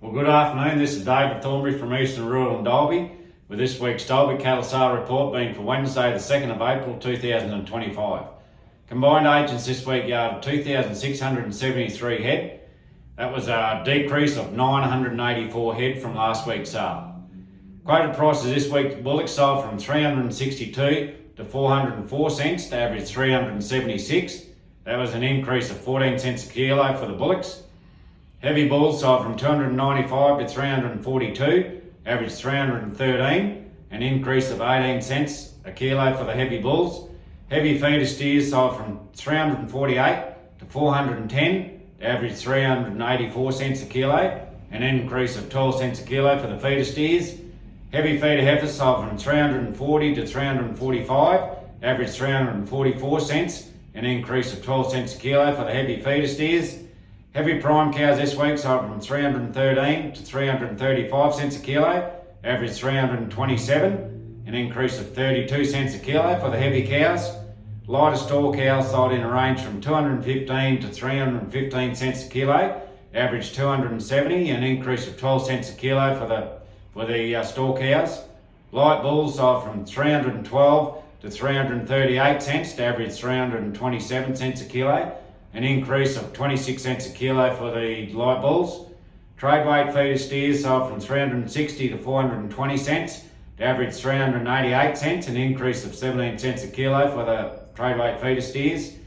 Well, good afternoon. This is David Thornbury from Eastern Rural and Dalby, with this week's Dalby cattle sale report being for Wednesday the 2nd of April 2025. Combined agents this week yarded 2,673 head. That was a decrease of 984 head from last week's sale. Quoted prices this week, bullocks sold from 362 to 404 cents to average 376. That was an increase of 14 cents a kilo for the bullocks. Heavy bulls sold from 295 to 342, average 313, an increase of 18 cents a kilo for the heavy bulls. Heavy feeder steers sold from 348 to 410, average 384 cents a kilo, an increase of 12 cents a kilo for the feeder steers. Heavy feeder heifers sold from 340 to 345, average 344 cents, an increase of 12 cents a kilo for the heavy feeder steers. Heavy prime cows this week sold from 313 to 335 cents a kilo, average 327, an increase of 32 cents a kilo for the heavy cows. Lighter stall cows sold in a range from 215 to 315 cents a kilo, average 270, an increase of 12 cents a kilo for the stall cows. Light bulls sold from 312 to 338 cents to average 327 cents a kilo, an increase of 26 cents a kilo for the light bulls. Trade weight feeder steers sold from 360 to 420 cents to average 388 cents, an increase of 17 cents a kilo for the trade weight feeder steers.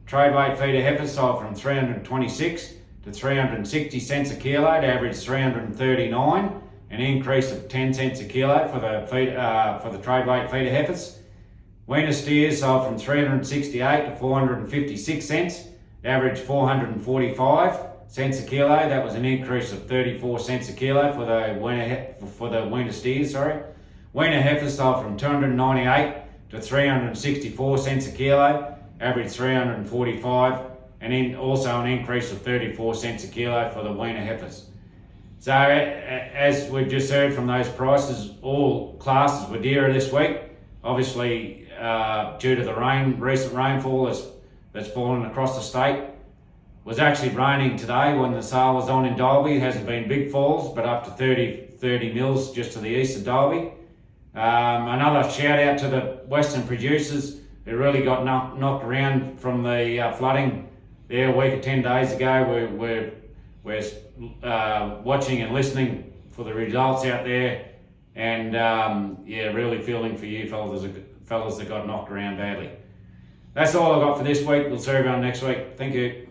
Trade weight feeder heifers sold from 326 to 360 cents a kilo to average 339, an increase of 10 cents a kilo for the trade weight feeder heifers. Weaner steers sold from 368 to 456 cents, average 445 cents a kilo. That was an increase of 34 cents a kilo for the weaner steers. Weaner heifers sold from 298 to 364 cents a kilo, average 345, and also an increase of 34 cents a kilo for the weaner heifers. So as we've just heard from those prices, all classes were dearer this week. Obviously, due to the recent rainfall that's fallen across the state. It was actually raining today when the sale was on in Dalby. It hasn't been big falls, but up to 30 mils just to the east of Dalby. Another shout out to the Western producers who really got knocked around from the flooding there a week or 10 days ago. We're watching and listening for the results out there, and really feeling for you fellas that got knocked around badly. That's all I've got for this week. We'll see everyone next week. Thank you.